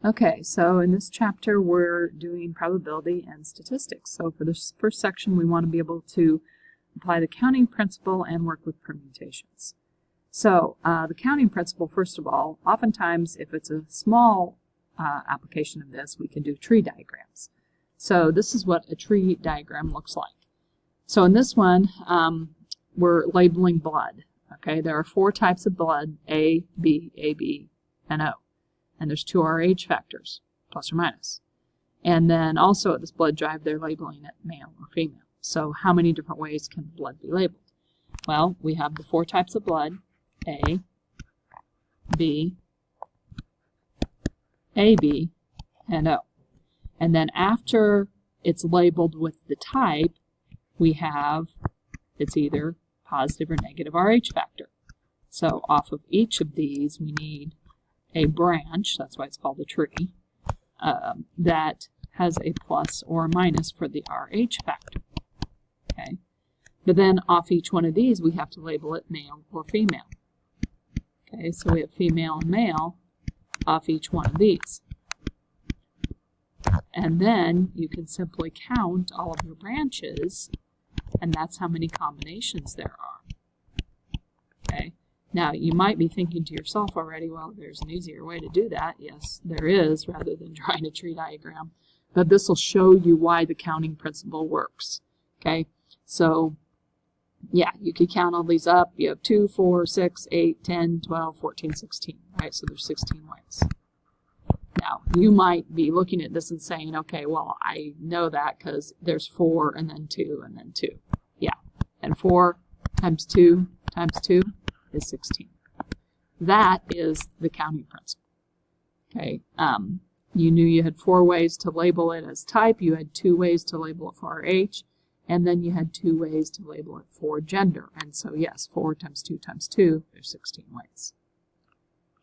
Okay, so in this chapter we're doing probability and statistics. So for this first section we want to be able to apply the counting principle and work with permutations. So the counting principle, first of all, oftentimes if it's a small application of this, we can do tree diagrams. So this is what a tree diagram looks like. So in this one, we're labeling blood. Okay, there are 4 types of blood, A, B, AB, and O. And there's 2 RH factors, plus or minus. And then also at this blood drive, they're labeling it male or female. So how many different ways can blood be labeled? Well, we have the 4 types of blood, A, B, AB, and O. And then after it's labeled with the type, we have, it's either positive or negative RH factor. So off of each of these, we need a branch, that's why it's called a tree, that has a plus or a minus for the RH factor. Okay, but then off each one of these, we have to label it male or female. Okay, so we have female and male off each one of these. And then you can simply count all of your branches, and that's how many combinations there are. Okay. Now, you might be thinking to yourself already, well, there's an easier way to do that. Yes, there is, rather than drawing a tree diagram. But this will show you why the counting principle works. Okay, so, yeah, you could count all these up. You have 2, 4, 6, 8, 10, 12, 14, 16, right? So there's 16 ways. Now, you might be looking at this and saying, okay, well, I know that because there's 4 and then 2 and then 2. Yeah, and 4 times 2 times 2 is 16. That is the counting principle. Okay, you knew you had 4 ways to label it as type, you had 2 ways to label it for RH, and then you had 2 ways to label it for gender. And so yes, 4 times 2 times 2, there's 16 ways.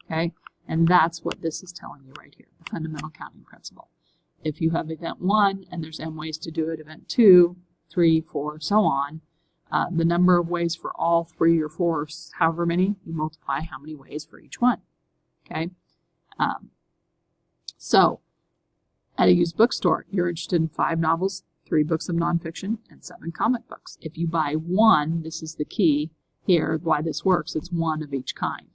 Okay, and that's what this is telling you right here, the fundamental counting principle. If you have event 1 and there's n ways to do it, event 2, 3, 4, so on, the number of ways for all 3 or 4, however many, you multiply how many ways for each one. Okay, so at a used bookstore, you're interested in 5 novels, 3 books of nonfiction, and 7 comic books. If you buy 1, this is the key here, why this works, it's 1 of each kind.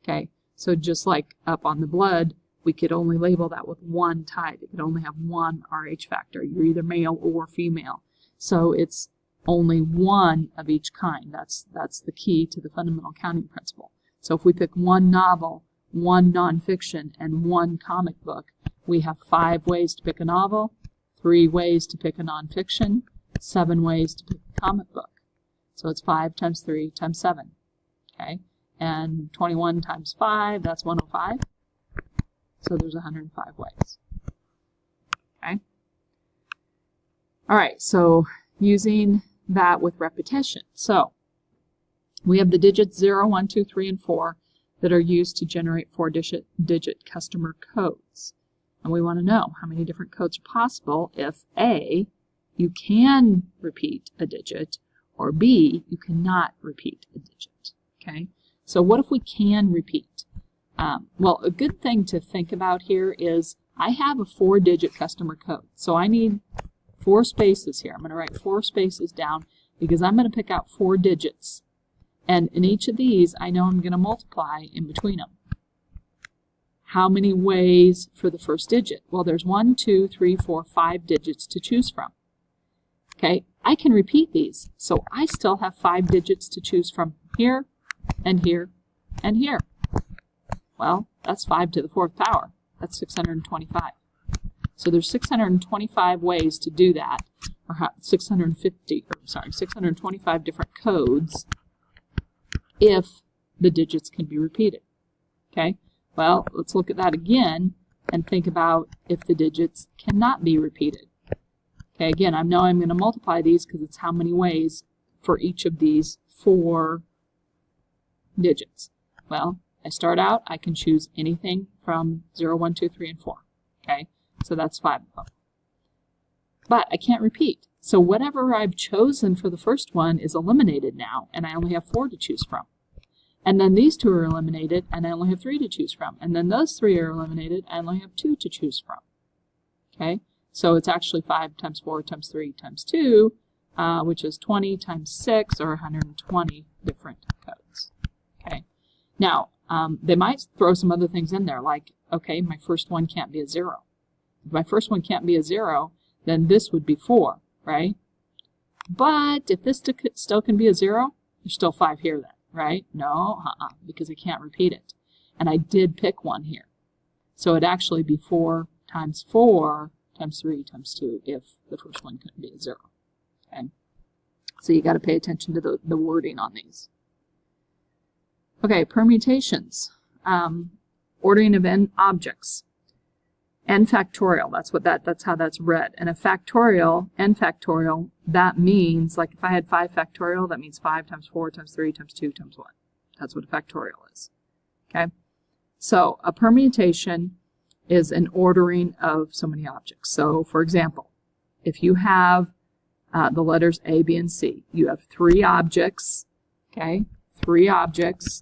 Okay, so just like up on the blood, we could only label that with 1 type. It could only have 1 RH factor. You're either male or female. So it's only 1 of each kind. That's the key to the fundamental counting principle. So if we pick 1 novel, 1 nonfiction, and 1 comic book, we have 5 ways to pick a novel, 3 ways to pick a nonfiction, 7 ways to pick a comic book. So it's 5 times 3 times 7. Okay, and 21 times 5, that's 105. So there's 105 ways. Okay. All right, so using that with repetition. So we have the digits 0, 1, 2, 3, and 4 that are used to generate 4-digit customer codes. And we want to know how many different codes are possible if A, you can repeat a digit, or B, you cannot repeat a digit. Okay, so what if we can repeat? Well, a good thing to think about here is I have a 4-digit customer code. So I need 4 spaces here. I'm going to write 4 spaces down because I'm going to pick out 4 digits. And in each of these, I know I'm going to multiply in between them. How many ways for the first digit? Well, there's 1, 2, 3, 4, 5 digits to choose from. Okay, I can repeat these. So I still have 5 digits to choose from here, and here, and here. Well, that's 5 to the 4th power. That's 625. So there's 625 ways to do that, or 625 different codes if the digits can be repeated. Okay, well, let's look at that again and think about if the digits cannot be repeated. Okay, again, I know I'm going to multiply these because it's how many ways for each of these 4 digits. Well, I start out, I can choose anything from 0, 1, 2, 3, and 4. Okay, so that's 5 of them. But I can't repeat. So whatever I've chosen for the first one is eliminated now, and I only have 4 to choose from. And then these two are eliminated, and I only have 3 to choose from. And then those 3 are eliminated, I only have 2 to choose from. Okay, so it's actually 5 times 4 times 3 times 2, which is 20 times 6, or 120 different codes. Okay, now they might throw some other things in there, like, okay, my first one can't be a 0. If my first one can't be a 0, then this would be 4, right? But if this still can be a 0, there's still 5 here then, right? No, because I can't repeat it. And I did pick one here. So it'd actually be 4 times 4 times 3 times 2 if the first one couldn't be a 0. Okay? So you got to pay attention to the wording on these. Okay, permutations. Ordering of n objects. N factorial, that's how that's read. And a factorial, n factorial, that means, like if I had 5 factorial, that means 5 times 4 times 3 times 2 times 1. That's what a factorial is. Okay? So a permutation is an ordering of so many objects. So for example, if you have the letters A, B, and C, you have 3 objects, okay? 3 objects,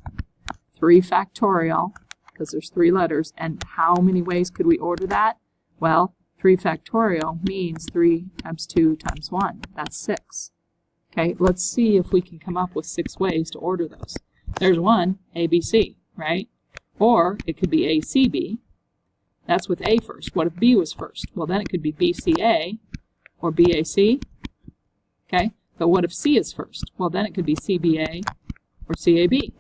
3 factorial, because there's 3 letters, and how many ways could we order that? Well, 3 factorial means 3 times 2 times 1. That's 6. Okay, let's see if we can come up with 6 ways to order those. There's one, A, B, C, right? Or it could be A, C, B. That's with A first. What if B was first? Well, then it could be B, C, A, or B, A, C. Okay, but what if C is first? Well, then it could be C, B, A, or C, A, B.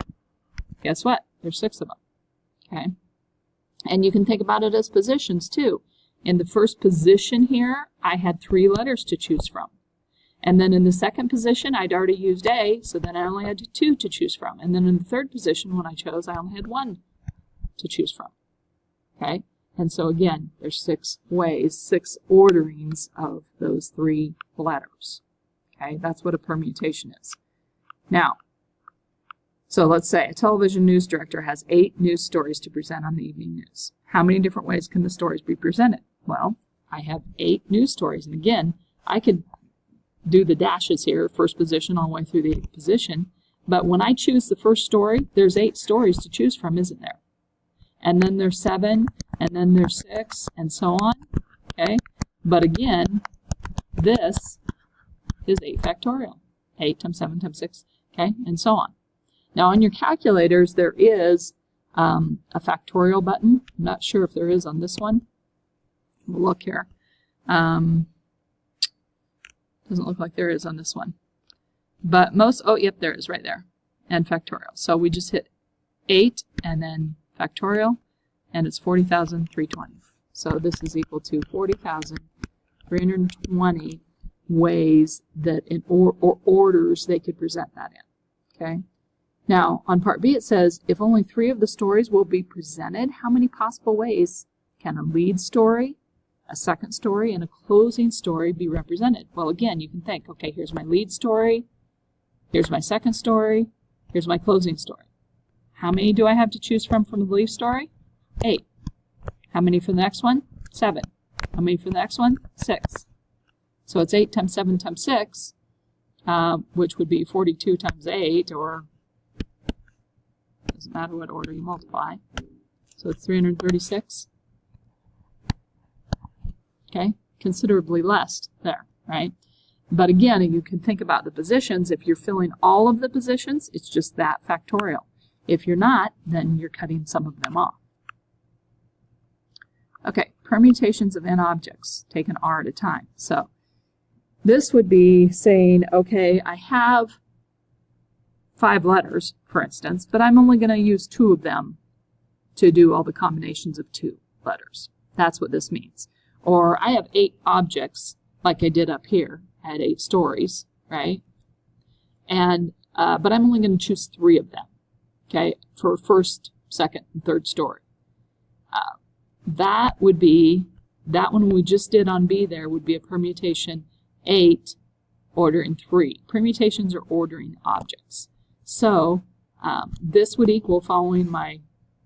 Guess what? There's 6 of them. Okay, and you can think about it as positions too. In the first position here, I had 3 letters to choose from. And then in the second position, I'd already used A, so then I only had 2 to choose from. And then in the third position, when I chose, I only had 1 to choose from. Okay, and so again, there's 6 ways, 6 orderings of those 3 letters. Okay, that's what a permutation is. Now, so let's say a television news director has 8 news stories to present on the evening news. How many different ways can the stories be presented? Well, I have 8 news stories. And again, I could do the dashes here, first position all the way through the 8th position. But when I choose the first story, there's 8 stories to choose from, isn't there? And then there's 7, and then there's 6, and so on. Okay? But again, this is 8 factorial. 8 times 7 times 6, okay? And so on. Now on your calculators, there is a factorial button. I'm not sure if there is on this one. We'll look here. Doesn't look like there is on this one. But most, oh, yep, there is right there. And factorial. So we just hit 8 and then factorial, and it's 40,320. So this is equal to 40,320 ways that in or orders they could present that in. Okay? Now, on part B, it says, if only 3 of the stories will be presented, how many possible ways can a lead story, a second story, and a closing story be represented? Well, again, you can think, okay, here's my lead story, here's my second story, here's my closing story. How many do I have to choose from the lead story? 8. How many for the next one? 7. How many for the next one? 6. So it's 8 times 7 times 6, which would be 42 times 8, or doesn't matter what order you multiply. So it's 336. Okay, considerably less there, right? But again, you can think about the positions. If you're filling all of the positions, it's just that factorial. If you're not, then you're cutting some of them off. Okay, permutations of n objects. Take an R at a time. So this would be saying, okay, I have 5 letters, for instance, but I'm only going to use 2 of them to do all the combinations of 2 letters. That's what this means. Or I have 8 objects, like I did up here. I had 8 stories, right? And but I'm only going to choose 3 of them, okay, for first, second, and third story. That would be, that one we just did on B there would be a permutation 8 ordering 3. Permutations are ordering objects. So this would equal, following my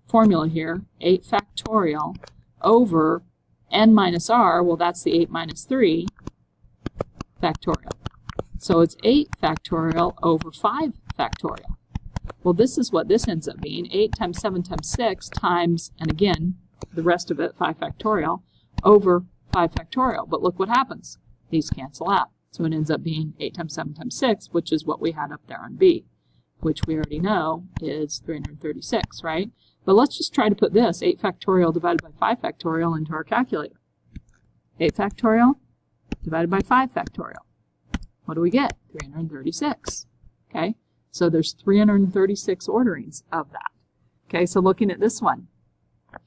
formula here, 8 factorial over n minus r, well that's the 8 minus 3 factorial. So it's 8 factorial over 5 factorial. Well, this is what this ends up being. 8 times 7 times 6 times, and again, the rest of it, 5 factorial, over 5 factorial. But look what happens. These cancel out. So it ends up being 8 times 7 times 6, which is what we had up there on B, which we already know is 336, right? But let's just try to put this, 8 factorial divided by 5 factorial, into our calculator. 8 factorial divided by 5 factorial. What do we get? 336. Okay, so there's 336 orderings of that. Okay, so looking at this one,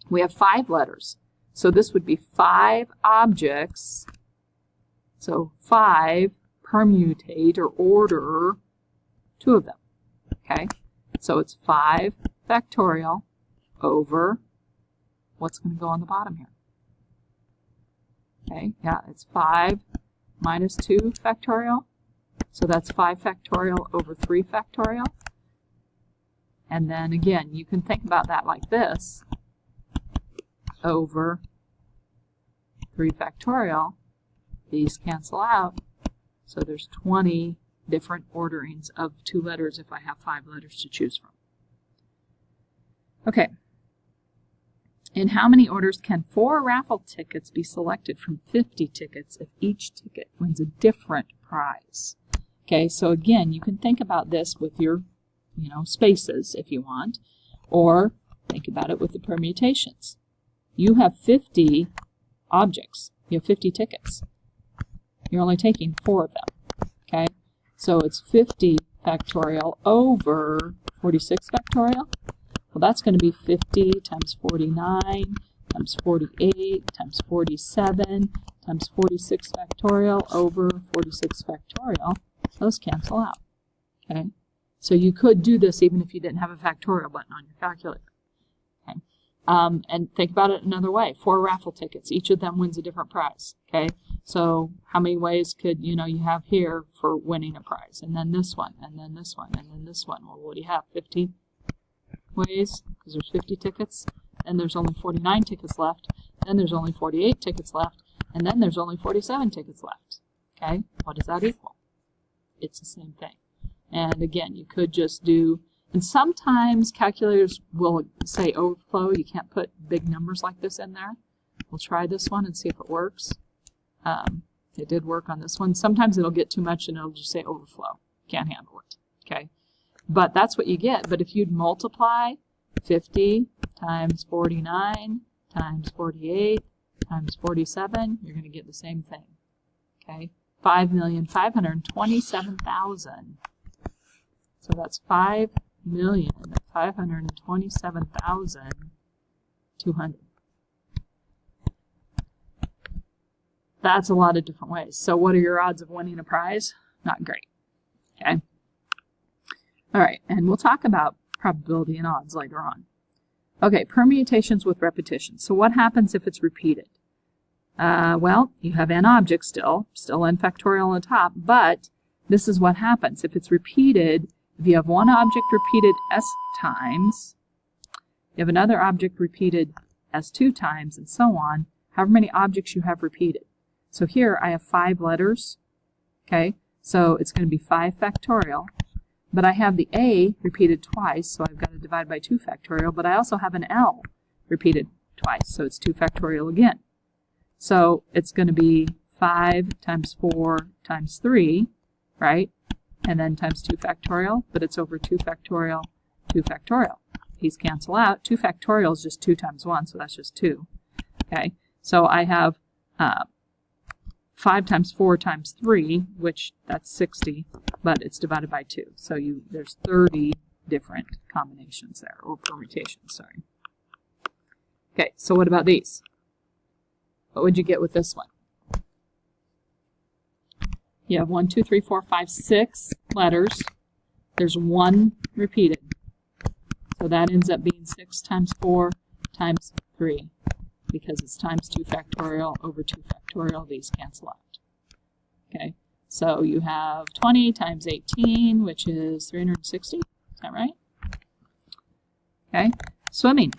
we have 5 letters. So this would be 5 objects. So 5 permutate or order 2 of them. Okay, so it's 5 factorial over what's going to go on the bottom here. Okay, yeah, it's 5 minus 2 factorial. So that's 5 factorial over 3 factorial. And then again, you can think about that like this, over 3 factorial. These cancel out. So there's 20 different orderings of 2 letters if I have 5 letters to choose from. Okay. In how many orders can 4 raffle tickets be selected from 50 tickets if each ticket wins a different prize? Okay, so again, you can think about this with your, spaces if you want, or think about it with the permutations. You have 50 objects. You have 50 tickets. You're only taking 4 of them. Okay, so it's 50 factorial over 46 factorial. Well, that's going to be 50 times 49 times 48 times 47 times 46 factorial over 46 factorial. Those cancel out. Okay, so you could do this even if you didn't have a factorial button on your calculator. Okay, and think about it another way. 4 raffle tickets. Each of them wins a different prize. Okay, so how many ways could you have here for winning a prize? And then this one, and then this one, and then this one. Well, what do you have? 50 ways, because there's 50 tickets, and there's only 49 tickets left, then there's only 48 tickets left, and then there's only 47 tickets left. Okay, what does that equal? It's the same thing. And again, you could just do, and sometimes calculators will say overflow. You can't put big numbers like this in there. We'll try this one and see if it works. It did work on this one. Sometimes it'll get too much and it'll just say overflow. Can't handle it. Okay, but that's what you get. But if you'd multiply 50 times 49 times 48 times 47, you're going to get the same thing. Okay, 5,527,000. So that's 5,527,200. That's a lot of different ways. So what are your odds of winning a prize? Not great. Okay. All right, and we'll talk about probability and odds later on. Okay, permutations with repetition. So what happens if it's repeated? Well, you have n objects still n factorial on the top, but this is what happens. If it's repeated, if you have one object repeated s times, you have another object repeated s2 times, and so on, however many objects you have repeated. So here I have 5 letters, okay, so it's going to be 5 factorial, but I have the a repeated twice, so I've got to divide by 2 factorial, but I also have an l repeated twice, so it's 2 factorial again. So it's going to be 5 times 4 times 3, right? And then times 2 factorial, but it's over 2 factorial, 2 factorial. These cancel out. 2 factorial is just 2 times 1, so that's just 2. Okay, so I have 5 times 4 times 3, which that's 60, but it's divided by 2. So there's 30 different combinations there, or permutations, sorry. Okay, so what about these? What would you get with this one? You have 1, 2, 3, 4, 5, 6 letters. There's 1 repeated. So that ends up being 6 times 4 times 3, because it's times 2 factorial over 2 factorial. These cancel out. Okay, so you have 20 times 18, which is 360. Is that right? Okay, swimming.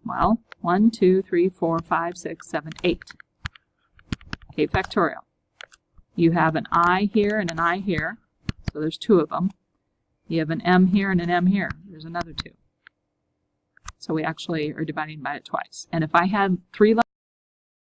Well, 1, 2, 3, 4, 5, 6, 7, 8. 8 factorial. You have an I here and an I here, so there's 2 of them. You have an M here and an M here. There's another 2. So we actually are dividing by it twice. And if I had 3